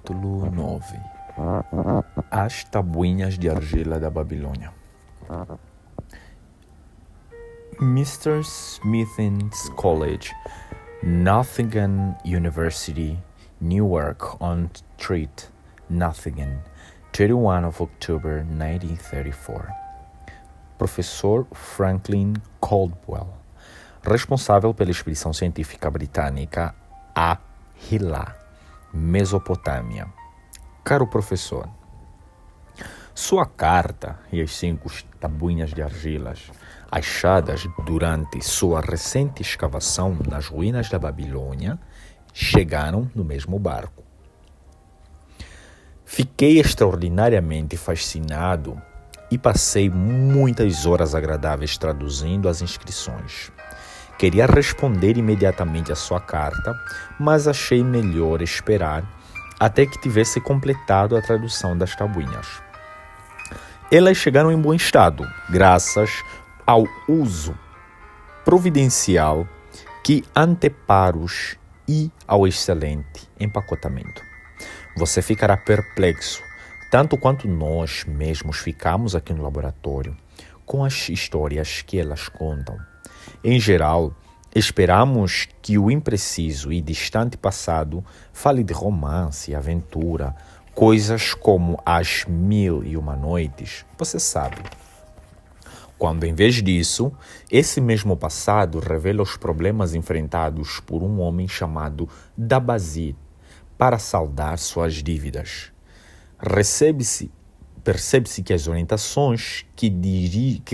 Capítulo 9. As tabuinhas de argila da Babilônia. Mr. Smith's College, Nottingham University, Newark-on-Trent, Nottingham, 31 of October 1934. Professor Franklin Caldwell, responsável pela expedição científica britânica a Hilla, Mesopotâmia. Caro professor, sua carta e as 5 tabuinhas de argilas achadas durante sua recente escavação nas ruínas da Babilônia chegaram no mesmo barco. Fiquei extraordinariamente fascinado e passei muitas horas agradáveis traduzindo as inscrições. Queria responder imediatamente à sua carta, mas achei melhor esperar até que tivesse completado a tradução das tabuinhas. Elas chegaram em bom estado, graças ao uso providencial que antepara-os e ao excelente empacotamento. Você ficará perplexo, tanto quanto nós mesmos ficamos aqui no laboratório, com as histórias que elas contam. Em geral, esperamos que o impreciso e distante passado fale de romance e aventura, coisas como As 1001 Noites, você sabe. Quando, em vez disso, esse mesmo passado revela os problemas enfrentados por um homem chamado Dabazid para saldar suas dívidas. Percebe-se que as orientações que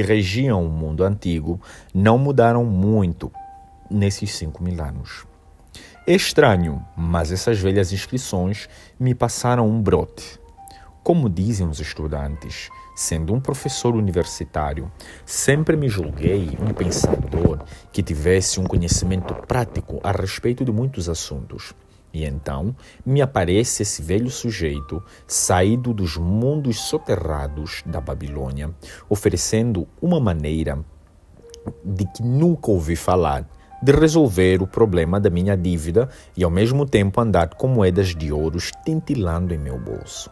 regiam o mundo antigo não mudaram muito nesses 5.000 anos. É estranho, mas essas velhas inscrições me passaram um brote. Como dizem os estudantes, sendo um professor universitário, sempre me julguei um pensador que tivesse um conhecimento prático a respeito de muitos assuntos. E então me aparece esse velho sujeito, saído dos mundos soterrados da Babilônia, oferecendo uma maneira de que nunca ouvi falar, de resolver o problema da minha dívida e ao mesmo tempo andar com moedas de ouro tintilando em meu bolso.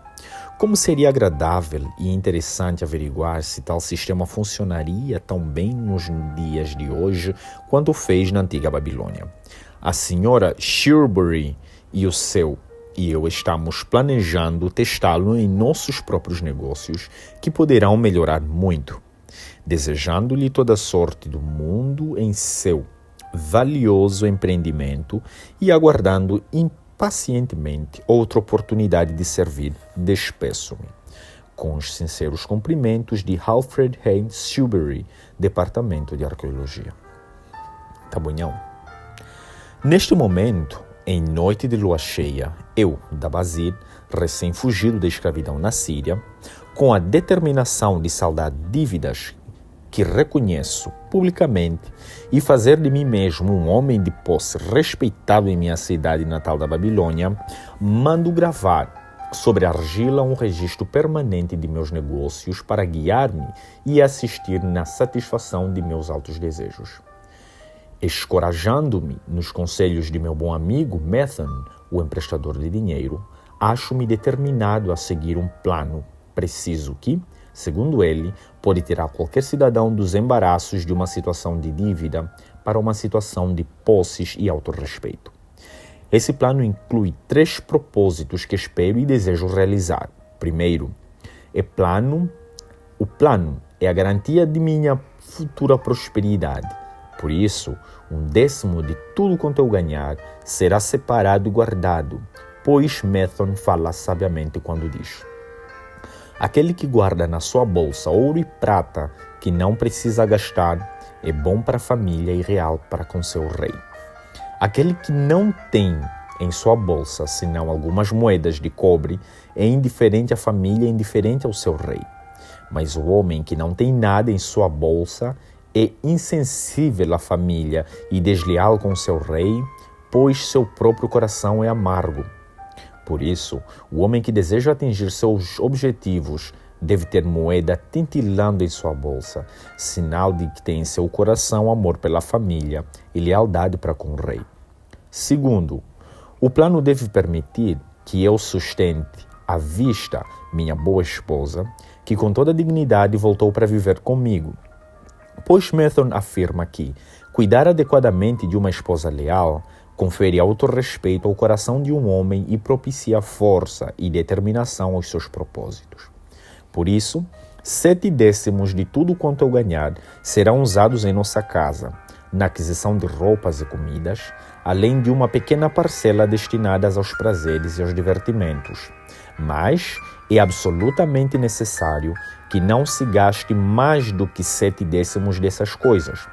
Como seria agradável e interessante averiguar se tal sistema funcionaria tão bem nos dias de hoje quanto fez na antiga Babilônia. A senhora Shrewsbury e eu estamos planejando testá-lo em nossos próprios negócios, que poderão melhorar muito. Desejando-lhe toda a sorte do mundo em seu valioso empreendimento e aguardando impacientemente outra oportunidade de servir, despeço-me. Com os sinceros cumprimentos de Alfred Haynes Shrewsbury, Departamento de Arqueologia. Tabunhão. Neste momento, em noite de lua cheia, eu, Dabazid, recém-fugido da escravidão na Síria, com a determinação de saldar dívidas que reconheço publicamente e fazer de mim mesmo um homem de posse respeitado em minha cidade natal da Babilônia, mando gravar sobre a argila um registro permanente de meus negócios para guiar-me e assistir na satisfação de meus altos desejos. Escorajando-me nos conselhos de meu bom amigo Methon, o emprestador de dinheiro, acho-me determinado a seguir um plano preciso que, segundo ele, pode tirar qualquer cidadão dos embaraços de uma situação de dívida para uma situação de posses e autorrespeito. Esse plano inclui 3 propósitos que espero e desejo realizar. Primeiro, o plano é a garantia de minha futura prosperidade. Por isso, 1/10 de tudo quanto eu ganhar será separado e guardado, pois Methon fala sabiamente quando diz: aquele que guarda na sua bolsa ouro e prata que não precisa gastar é bom para a família e real para com seu rei. Aquele que não tem em sua bolsa senão algumas moedas de cobre é indiferente à família e indiferente ao seu rei. Mas o homem que não tem nada em sua bolsa é insensível à família e desleal com seu rei, pois seu próprio coração é amargo. Por isso, o homem que deseja atingir seus objetivos deve ter moeda tintilando em sua bolsa, sinal de que tem em seu coração amor pela família e lealdade para com o rei. Segundo, o plano deve permitir que eu sustente à vista minha boa esposa, que com toda dignidade voltou para viver comigo. Pois Method afirma que cuidar adequadamente de uma esposa leal confere autorrespeito ao coração de um homem e propicia força e determinação aos seus propósitos. Por isso, 7/10 de tudo quanto eu ganhar serão usados em nossa casa, na aquisição de roupas e comidas, além de uma pequena parcela destinada aos prazeres e aos divertimentos. Mas é absolutamente necessário que não se gaste mais do que 7/10 dessas coisas.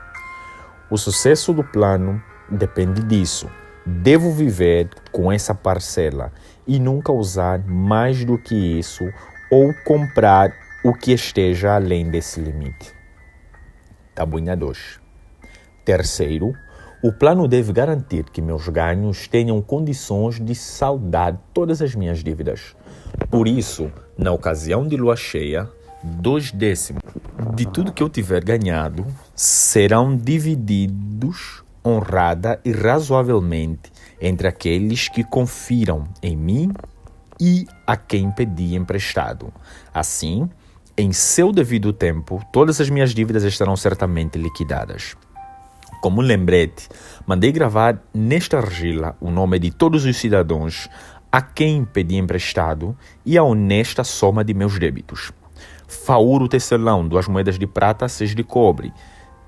O sucesso do plano depende disso. Devo viver com essa parcela e nunca usar mais do que isso ou comprar o que esteja além desse limite. Tabuinha 2. Terceiro, o plano deve garantir que meus ganhos tenham condições de saldar todas as minhas dívidas. Por isso, na ocasião de lua cheia, 2/10 de tudo que eu tiver ganhado serão divididos honrada e razoavelmente entre aqueles que confiram em mim e a quem pedi emprestado. Assim, em seu devido tempo, todas as minhas dívidas estarão certamente liquidadas. Como lembrete, mandei gravar nesta argila o nome de todos os cidadãos a quem pedi emprestado e a honesta soma de meus débitos. Fauro o tecelão, 2 moedas de prata, 6 de cobre.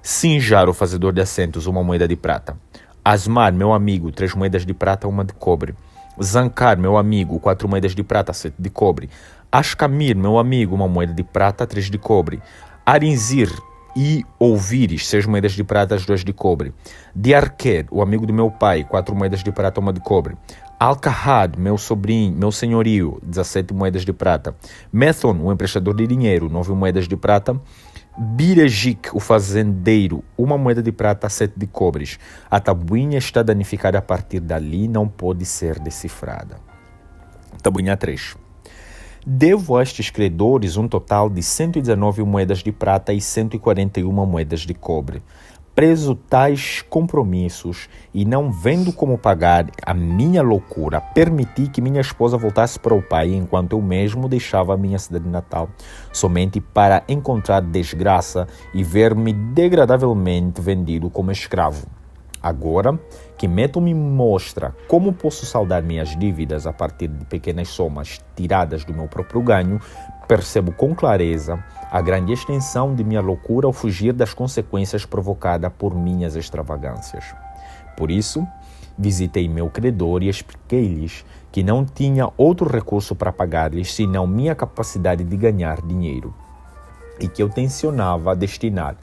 Sinjar, o fazedor de assentos, 1 moeda de prata. Asmar, meu amigo, 3 moedas de prata, 1 de cobre. Zancar, meu amigo, 4 moedas de prata, 7 de cobre. Ascamir, meu amigo, 1 moeda de prata, 3 de cobre. Arinzir e Ouvires, 6 moedas de prata, 2 de cobre. Diarquer, o amigo do meu pai, 4 moedas de prata, 1 de cobre. Alcahad, meu sobrinho, meu senhorio, 17 moedas de prata. Methon, o emprestador de dinheiro, 9 moedas de prata. Birejik, o fazendeiro, 1 moeda de prata, 7 de cobres. A tabuinha está danificada a partir dali, não pode ser decifrada. Tabuinha 3. Devo a estes credores um total de 119 moedas de prata e 141 moedas de cobre. Preso tais compromissos e não vendo como pagar a minha loucura, permiti que minha esposa voltasse para o pai enquanto eu mesmo deixava a minha cidade natal, somente para encontrar desgraça e ver-me degradavelmente vendido como escravo. Agora que Meto me mostra como posso saldar minhas dívidas a partir de pequenas somas tiradas do meu próprio ganho, percebo com clareza a grande extensão de minha loucura ao fugir das consequências provocadas por minhas extravagâncias. Por isso, visitei meu credor e expliquei-lhes que não tinha outro recurso para pagar-lhes senão minha capacidade de ganhar dinheiro e que eu tencionava destinar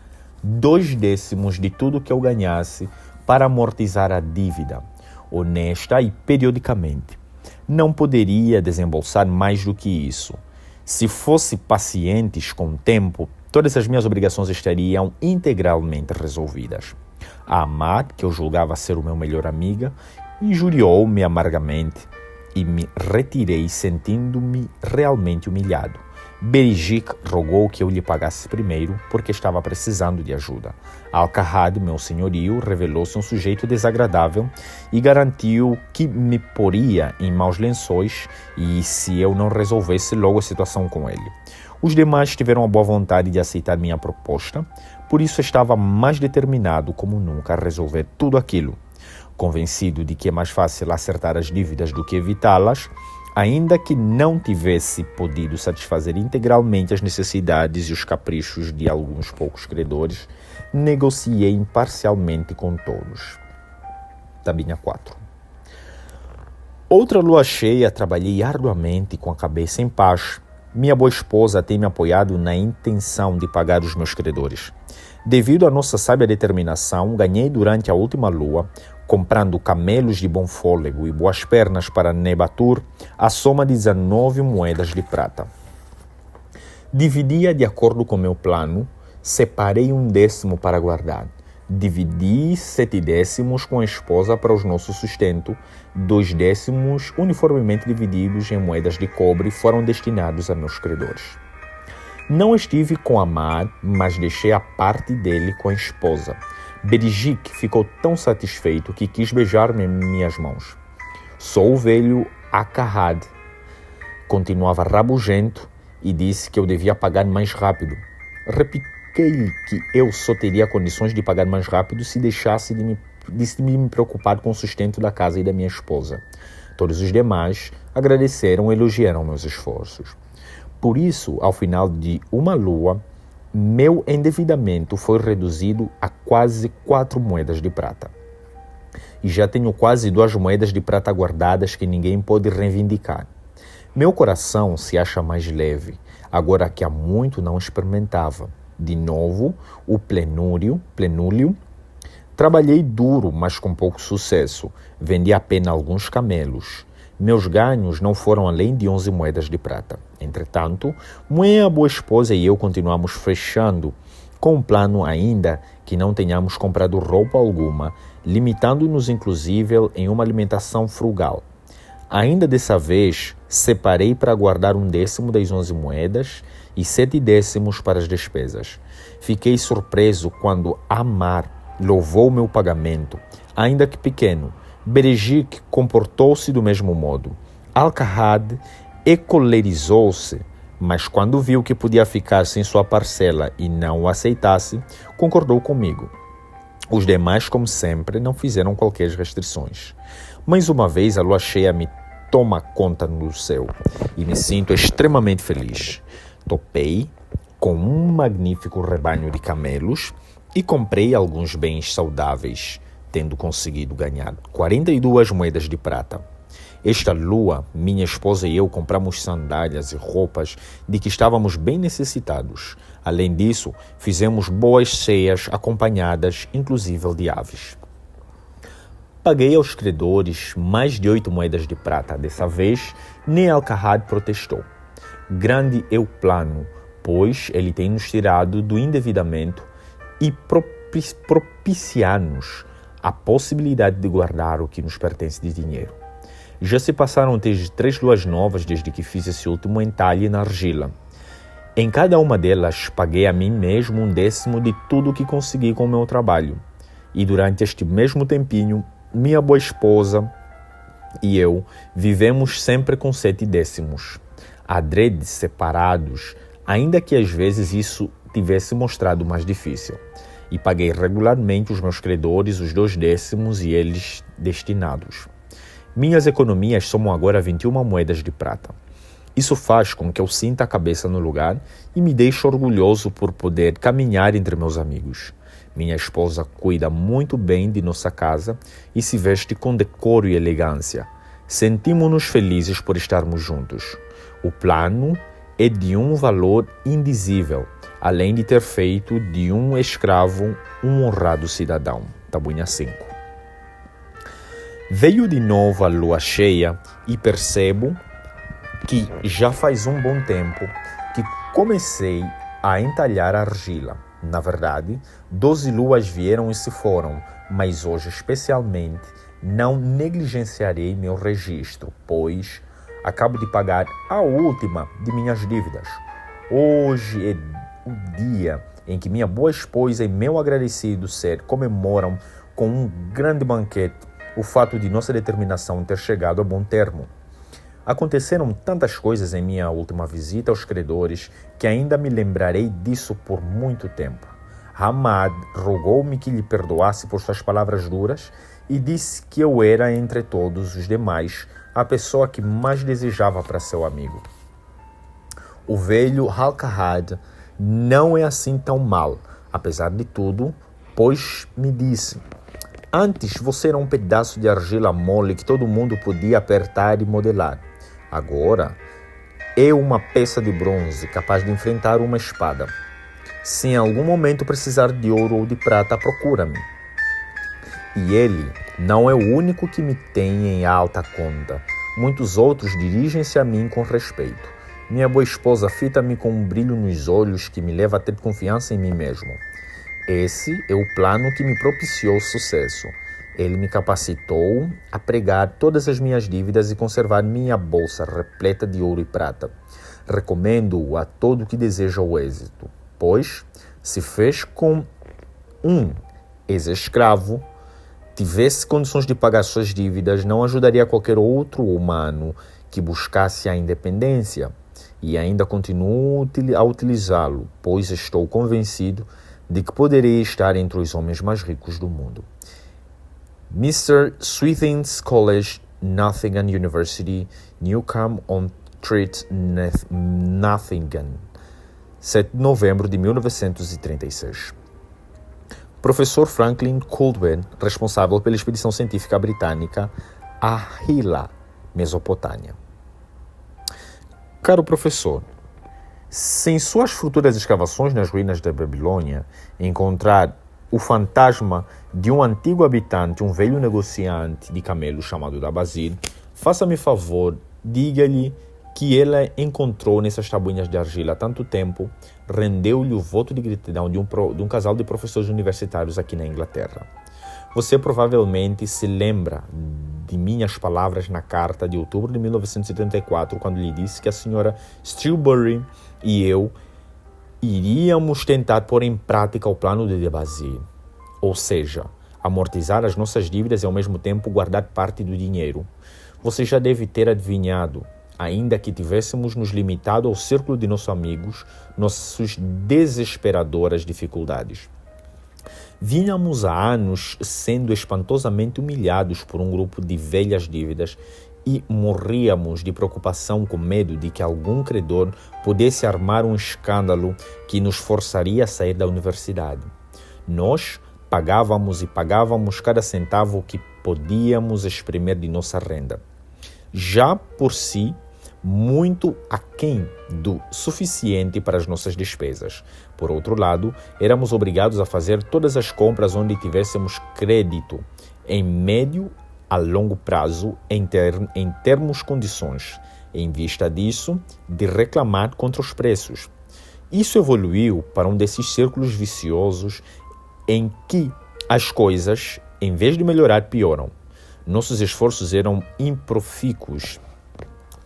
2/10 de tudo que eu ganhasse para amortizar a dívida, honesta e periodicamente. Não poderia desembolsar mais do que isso. Se fosse pacientes com o tempo, todas as minhas obrigações estariam integralmente resolvidas. A Amar, que eu julgava ser o meu melhor amiga, injuriou-me amargamente e me retirei sentindo-me realmente humilhado. Berijik rogou que eu lhe pagasse primeiro porque estava precisando de ajuda. Alcahad, meu senhorio, revelou-se um sujeito desagradável e garantiu que me poria em maus lençóis e se eu não resolvesse logo a situação com ele. Os demais tiveram a boa vontade de aceitar minha proposta, por isso estava mais determinado como nunca a resolver tudo aquilo. Convencido de que é mais fácil acertar as dívidas do que evitá-las, ainda que não tivesse podido satisfazer integralmente as necessidades e os caprichos de alguns poucos credores, negociei imparcialmente com todos. Tabinha 4. Outra lua cheia, trabalhei arduamente com a cabeça em paz. Minha boa esposa tem me apoiado na intenção de pagar os meus credores. Devido à nossa sábia determinação, ganhei durante a última lua, comprando camelos de bom fôlego e boas pernas para Nebatur, a soma de 19 moedas de prata. Dividia de acordo com meu plano, separei 1/10 para guardar. Dividi 7/10 com a esposa para o nosso sustento, 2/10 uniformemente divididos em moedas de cobre foram destinados a meus credores. Não estive com Amar, mas deixei a parte dele com a esposa. Berijik ficou tão satisfeito que quis beijar-me em minhas mãos. Sou o velho Akahad continuava rabugento e disse que eu devia pagar mais rápido. Repliquei-lhe que eu só teria condições de pagar mais rápido se deixasse de me preocupar com o sustento da casa e da minha esposa. Todos os demais agradeceram e elogiaram meus esforços. Por isso, ao final de uma lua, meu endividamento foi reduzido a quase 4 moedas de prata. E já tenho quase 2 moedas de prata guardadas que ninguém pode reivindicar. Meu coração se acha mais leve, agora que há muito não experimentava. De novo, o plenúrio. Trabalhei duro, mas com pouco sucesso. Vendi apenas alguns camelos. Meus ganhos não foram além de 11 moedas de prata. Entretanto, minha boa esposa e eu continuamos fechando com um plano ainda que não tenhamos comprado roupa alguma, limitando-nos inclusive em uma alimentação frugal. Ainda dessa vez, separei para guardar 1/10 das 11 moedas e 7/10 para as despesas. Fiquei surpreso quando Amar louvou meu pagamento, ainda que pequeno. Berejik comportou-se do mesmo modo. Alcahad encolerizou-se, mas quando viu que podia ficar sem sua parcela e não o aceitasse, concordou comigo. Os demais, como sempre, não fizeram qualquer restrições. Mais uma vez, a lua cheia me toma conta no céu e me sinto extremamente feliz. Topei com um magnífico rebanho de camelos e comprei alguns bens saudáveis, tendo conseguido ganhar 42 moedas de prata. Esta lua, minha esposa e eu compramos sandálias e roupas de que estávamos bem necessitados. Além disso, fizemos boas ceias acompanhadas, inclusive de aves. Paguei aos credores mais de 8 moedas de prata. Dessa vez, nem Alcahad protestou. Grande é o plano, pois ele tem nos tirado do endividamento e propiciar-nos a possibilidade de guardar o que nos pertence de dinheiro. Já se passaram desde 3 luas novas desde que fiz esse último entalhe na argila. Em cada uma delas, paguei a mim mesmo 1/10 de tudo que consegui com o meu trabalho. E durante este mesmo tempinho, minha boa esposa e eu vivemos sempre com 7/10. Adrede separados, ainda que às vezes isso tivesse mostrado mais difícil. E paguei regularmente os meus credores os 2/10 e eles destinados. Minhas economias somam agora 21 moedas de prata. Isso faz com que eu sinta a cabeça no lugar e me deixe orgulhoso por poder caminhar entre meus amigos. Minha esposa cuida muito bem de nossa casa e se veste com decoro e elegância. Sentimos-nos felizes por estarmos juntos. O plano é de um valor indizível, além de ter feito de um escravo um honrado cidadão. Tabuinha 5. Veio de novo a lua cheia e percebo que já faz um bom tempo que comecei a entalhar a argila. Na verdade, 12 luas vieram e se foram, mas hoje especialmente não negligenciarei meu registro, pois acabo de pagar a última de minhas dívidas. Hoje é o dia em que minha boa esposa e meu agradecido ser comemoram com um grande banquete o fato de nossa determinação ter chegado a bom termo. Aconteceram tantas coisas em minha última visita aos credores que ainda me lembrarei disso por muito tempo. Hamad rogou-me que lhe perdoasse por suas palavras duras e disse que eu era, entre todos os demais, a pessoa que mais desejava para seu amigo. O velho Alcahad não é assim tão mal, apesar de tudo, pois me disse: antes você era um pedaço de argila mole que todo mundo podia apertar e modelar. Agora é uma peça de bronze capaz de enfrentar uma espada. Se em algum momento precisar de ouro ou de prata, procura-me. E ele não é o único que me tem em alta conta. Muitos outros dirigem-se a mim com respeito. Minha boa esposa fita-me com um brilho nos olhos que me leva a ter confiança em mim mesmo. Esse é o plano que me propiciou sucesso. Ele me capacitou a pregar todas as minhas dívidas e conservar minha bolsa repleta de ouro e prata. Recomendo-o a todo que deseja o êxito, pois se fez com um ex-escravo, tivesse condições de pagar suas dívidas, não ajudaria qualquer outro humano que buscasse a independência. E ainda continuo a utilizá-lo, pois estou convencido de que poderia estar entre os homens mais ricos do mundo. Mr. Swithin's College, Nottingham University, Newcombe-on-Trent, Nottingham, 7 de novembro de 1936. Professor Franklin Caldwell, responsável pela expedição científica britânica a Hilla, Mesopotâmia. Caro professor, se em suas futuras escavações nas ruínas da Babilônia encontrar o fantasma de um antigo habitante, um velho negociante de camelos chamado Dabazid, faça-me favor, diga-lhe que ela encontrou nessas tabuinhas de argila há tanto tempo, rendeu-lhe o voto de gratidão de um casal de professores universitários aqui na Inglaterra. Você provavelmente se lembra de minhas palavras na carta de outubro de 1974, quando lhe disse que a senhora Strawberry e eu iríamos tentar pôr em prática o plano de Dabazid, ou seja, amortizar as nossas dívidas e ao mesmo tempo guardar parte do dinheiro. Você já deve ter adivinhado, ainda que tivéssemos nos limitado ao círculo de nossos amigos, nossas desesperadoras dificuldades. Vínhamos há anos sendo espantosamente humilhados por um grupo de velhas dívidas e morríamos de preocupação com medo de que algum credor pudesse armar um escândalo que nos forçaria a sair da universidade. Nós pagávamos e pagávamos cada centavo que podíamos exprimir de nossa renda. Já por si, muito aquém do suficiente para as nossas despesas. Por outro lado, éramos obrigados a fazer todas as compras onde tivéssemos crédito em médio a longo prazo em termos condições, em vista disso, de reclamar contra os preços. Isso evoluiu para um desses círculos viciosos em que as coisas, em vez de melhorar, pioram. Nossos esforços eram improfícuos.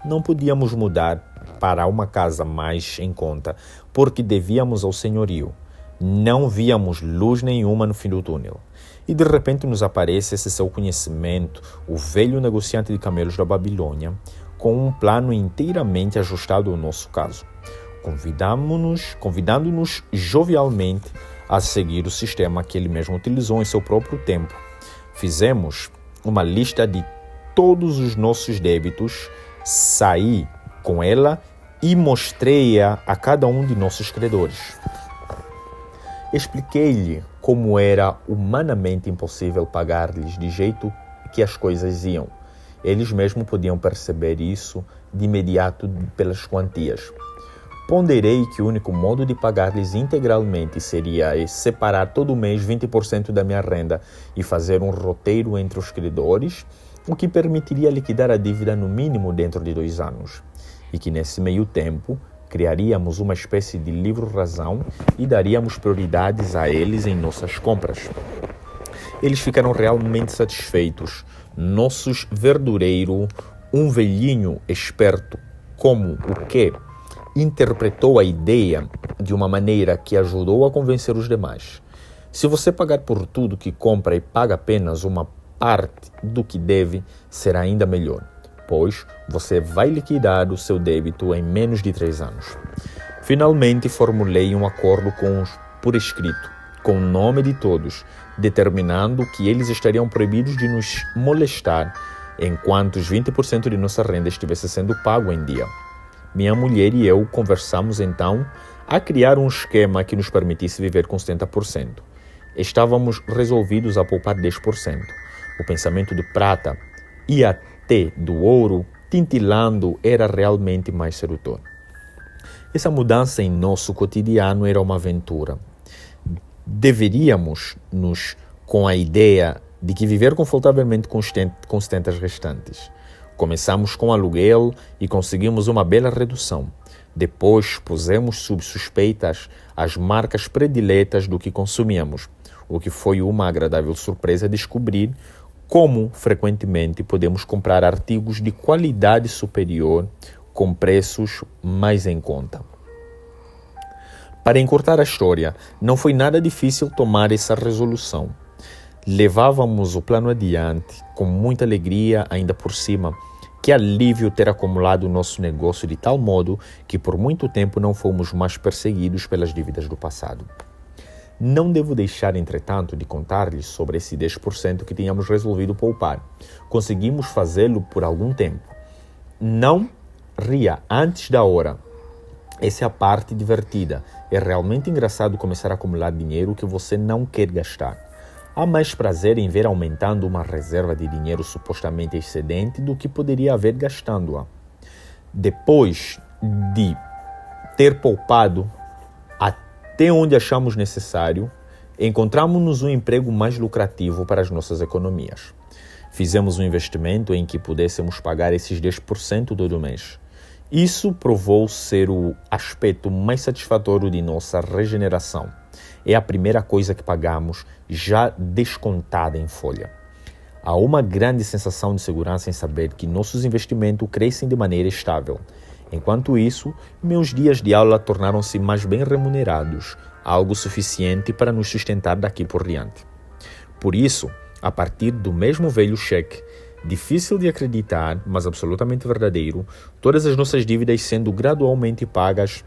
Não podíamos mudar para uma casa mais em conta, porque devíamos ao senhorio. Não víamos luz nenhuma no fim do túnel. E de repente nos aparece esse seu conhecimento, o velho negociante de camelos da Babilônia, com um plano inteiramente ajustado ao nosso caso, convidando-nos jovialmente a seguir o sistema que ele mesmo utilizou em seu próprio tempo. Fizemos uma lista de todos os nossos débitos, saí com ela e mostrei-a a cada um de nossos credores. Expliquei-lhe como era humanamente impossível pagar-lhes de jeito que as coisas iam. Eles mesmos podiam perceber isso de imediato pelas quantias. Ponderei que o único modo de pagar-lhes integralmente seria separar todo mês 20% da minha renda e fazer um roteiro entre os credores, o que permitiria liquidar a dívida no mínimo dentro de 2 anos. E que nesse meio tempo criaríamos uma espécie de livro-razão e daríamos prioridades a eles em nossas compras. Eles ficaram realmente satisfeitos. Nossos verdureiro, um velhinho esperto como o que, interpretou a ideia de uma maneira que ajudou a convencer os demais. Se você pagar por tudo que compra e paga apenas uma parte do que deve, será ainda melhor, pois você vai liquidar o seu débito em menos de 3 anos. Finalmente formulei um acordo por escrito, com o nome de todos, determinando que eles estariam proibidos de nos molestar enquanto os 20% de nossa renda estivesse sendo pago em dia. Minha mulher e eu conversamos então a criar um esquema que nos permitisse viver com 70%. Estávamos resolvidos a poupar 10%. O pensamento de prata e até do ouro tintilando era realmente mais sedutor. Essa mudança em nosso cotidiano era uma aventura. Deveríamos com a ideia de que viver confortavelmente com os 70 restantes. Começamos com aluguel e conseguimos uma bela redução. Depois pusemos sob suspeitas as marcas prediletas do que consumíamos, o que foi uma agradável surpresa descobrir como frequentemente podemos comprar artigos de qualidade superior com preços mais em conta. Para encurtar a história, não foi nada difícil tomar essa resolução. Levávamos o plano adiante com muita alegria ainda por cima. Que alívio ter acumulado o nosso negócio de tal modo que por muito tempo não fomos mais perseguidos pelas dívidas do passado. Não devo deixar, entretanto, de contar-lhes sobre esse 10% que tínhamos resolvido poupar. Conseguimos fazê-lo por algum tempo. Não ria antes da hora. Essa é a parte divertida. É realmente engraçado começar a acumular dinheiro que você não quer gastar. Há mais prazer em ver aumentando uma reserva de dinheiro supostamente excedente do que poderia haver gastando-a. Depois de ter poupado até onde achamos necessário, encontramos-nos um emprego mais lucrativo para as nossas economias. Fizemos um investimento em que pudéssemos pagar esses 10% todo mês. Isso provou ser o aspecto mais satisfatório de nossa regeneração. É a primeira coisa que pagamos, já descontada em folha. Há uma grande sensação de segurança em saber que nossos investimentos crescem de maneira estável. Enquanto isso, meus dias de aula tornaram-se mais bem remunerados, algo suficiente para nos sustentar daqui por diante. Por isso, a partir do mesmo velho cheque, difícil de acreditar, mas absolutamente verdadeiro, todas as nossas dívidas sendo gradualmente pagas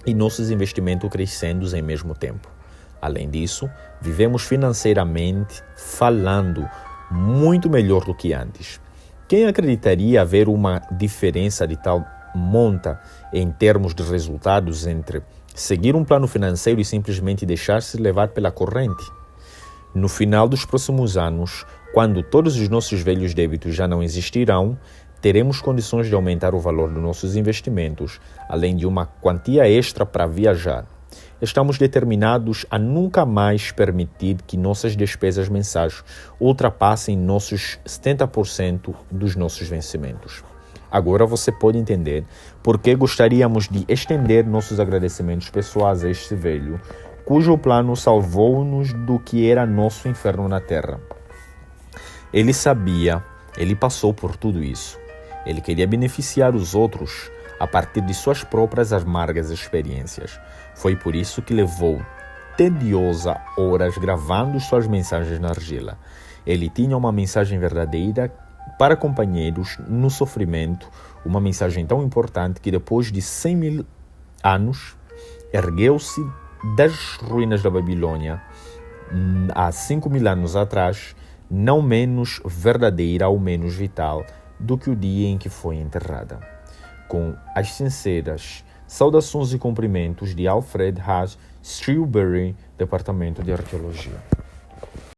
e nossos investimentos crescendo em mesmo tempo. Além disso, vivemos financeiramente falando muito melhor do que antes. Quem acreditaria haver uma diferença de tal monta em termos de resultados entre seguir um plano financeiro e simplesmente deixar-se levar pela corrente? No final dos próximos anos, quando todos os nossos velhos débitos já não existirão, teremos condições de aumentar o valor dos nossos investimentos, além de uma quantia extra para viajar. Estamos determinados a nunca mais permitir que nossas despesas mensais ultrapassem nossos 70% dos nossos vencimentos. Agora você pode entender por que gostaríamos de estender nossos agradecimentos pessoais a este velho, cujo plano salvou-nos do que era nosso inferno na terra. Ele sabia, ele passou por tudo isso. Ele queria beneficiar os outros a partir de suas próprias amargas experiências. Foi por isso que levou tediosas horas gravando suas mensagens na argila. Ele tinha uma mensagem verdadeira para companheiros no sofrimento, uma mensagem tão importante que depois de 100.000 anos, ergueu-se das ruínas da Babilônia, há 5.000 anos atrás, não menos verdadeira ou menos vital do que o dia em que foi enterrada. Com as sinceras saudações e cumprimentos de Alfred H. Strawberry, Departamento de Arqueologia.